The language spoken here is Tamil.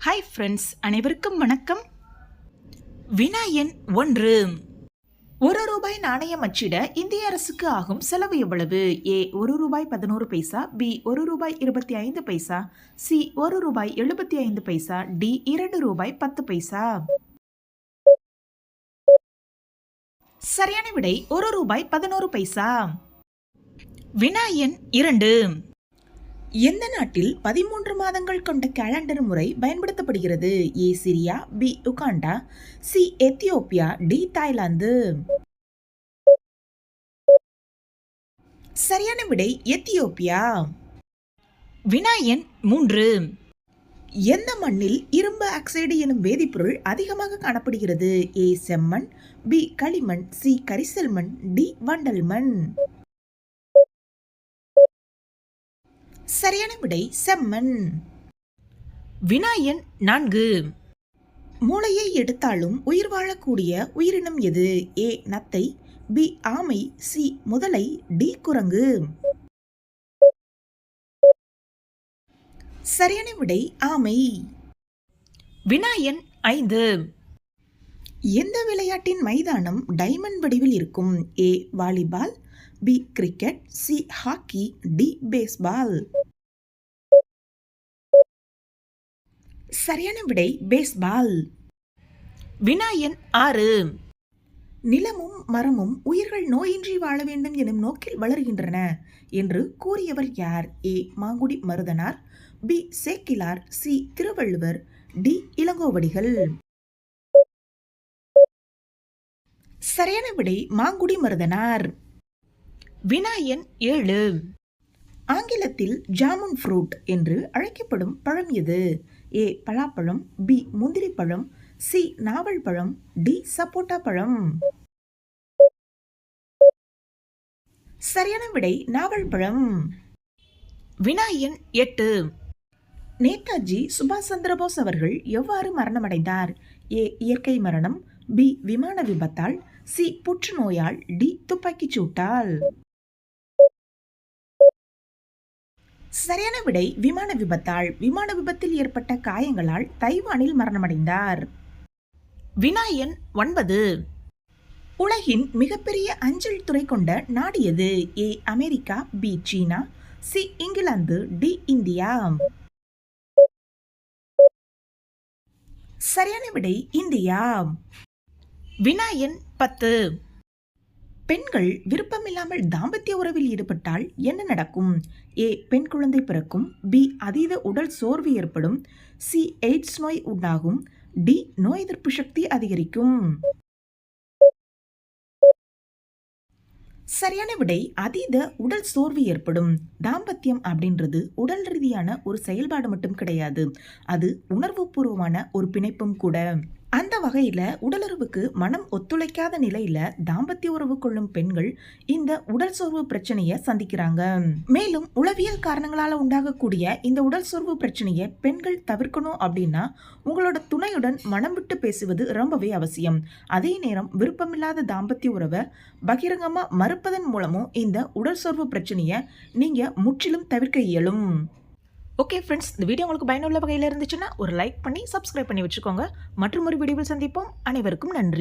ஹாய் ஃப்ரெண்ட்ஸ், அனைவருக்கும் வணக்கம். வினா எண் 1. ₹1 நாணயம் அச்சிட இந்திய அரசுக்கு ஆகும் செலவு எவ்வளவு? ஏ ₹1.11, பி ₹1.25, சி ₹1.75, டி ₹2.10. சரியான விடை ₹1.11. வினா எண் 2. எந்த நாட்டில் 13 மாதங்கள் கொண்ட கேலண்டர் முறை பயன்படுத்தப்படுகிறது? A Syria, B Uganda, C Ethiopia, D Thailand. சரியான விடை எத்தியோப்பியா. வினா எண் 3. எந்த மண்ணில் இரும்பு ஆக்சைடு எனும் வேதிப்பொருள் அதிகமாக காணப்படுகிறது? ஏ செம்மண், பி களிமண், சி கரிசல் மண், டி வண்டல் மண். சரியான விடை செம்மண். வினா எண் 4. மூளையை எடுத்தாலும் உயிர் வாழக்கூடிய உயிரினம் எது? ஏ நத்தை, பி ஆமை, சி முதலை, டி குரங்கு. சரியான விடை ஆமை. வினா எண் 5. எந்த விளையாட்டின் மைதானம் டைமண்ட் வடிவில் இருக்கும்? A volleyball, B cricket, C hockey, D baseball. சரியான விடை பேஸ்பால். வினா எண் 6. நிலமும் மரமும் உயிர்கள் நோயின்றி வாழ வேண்டும் எனும் நோக்கில் வளர்கின்றன என்று கூறியவர் யார்? A Mangudi Marudhanar, B Sekkizhar, C Thiruvalluvar, D Ilango Adigal. சரியான விடை மாங்குடி மருதனார். வினா எண் 7. ஆங்கிலத்தில் ஜாமுன் ஃப்ரூட் என்று அழைக்கப்படும் பழம் எது? ஏ பலாப்பழம், பி முந்திரி பழம், சி நாவல் பழம், டி சப்போட்டா பழம். சரியான விடை நாவல் பழம். வினா எண் 8. நேதாஜி சுபாஷ் சந்திரபோஸ் அவர்கள் எவ்வாறு மரணமடைந்தார்? ஏ இயற்கை மரணம், பி விமான விபத்தால், சி புற்றுநோயால், டி துப்பாக்கிச் சூட்டால். சரியான விடை விமான விபத்தால். விமான விபத்தில் ஏற்பட்ட காயங்களால் தைவானில் மரணமடைந்தார். வினா எண் 9. உலகின் மிகப்பெரிய அஞ்சல் துறை கொண்ட நாடு எது? ஏ அமெரிக்கா, பி சீனா, சி இங்கிலாந்து, டி இந்தியா. சரியான விடை இந்தியா. வினா எண் 10. பெண்கள் விருப்பமில்லாமல் தாம்பத்திய உறவில் ஈடுபட்டால் என்ன நடக்கும்? ஏ பெண் குழந்தை பிறக்கும், பி அதீத உடல் சோர்வு ஏற்படும், சி எய்ட்ஸ் நோய் உண்டாகும், டி நோய் எதிர்ப்பு சக்தி அதிகரிக்கும். சரியான விடை அதீத உடல் சோர்வு ஏற்படும். தாம்பத்தியம் அப்படின்றது உடல் ரீதியான ஒரு செயல்பாடு மட்டும் கிடையாது, அது உணர்வுபூர்வமான ஒரு பிணைப்பும் கூட. அந்த வகையில உடலுறவுக்கு மனம் ஒத்துழைக்காத நிலையில தாம்பத்திய உறவு கொள்ளும் பெண்கள் இந்த உடல் சோர்வு பிரச்சனையை சந்திக்கிறாங்க. மேலும் உளவியல் காரணங்களால உண்டாகக்கூடிய இந்த உடல் சோர்வு பிரச்சனையை பெண்கள் தவிர்க்கணும் அப்படின்னா உங்களோட துணையுடன் மனம் விட்டு பேசுவது ரொம்பவே அவசியம். அதே நேரம் விருப்பமில்லாத தாம்பத்திய உறவை பகிரங்கமா மறுப்பதன் மூலமும் இந்த உடல் சோர்வு பிரச்சனையை நீங்க முற்றிலும் தவிர்க்க இயலும். ஓகே ஃப்ரெண்ட்ஸ், இந்த வீடியோ உங்களுக்கு பயனுள்ள வகையில் இருந்துச்சுன்னா ஒரு லைக் பண்ணி சப்ஸ்கிரைப் பண்ணி வச்சுக்கோங்க. மற்றும் ஒரு வீடியோவில் சந்திப்போம். அனைவருக்கும் நன்றி.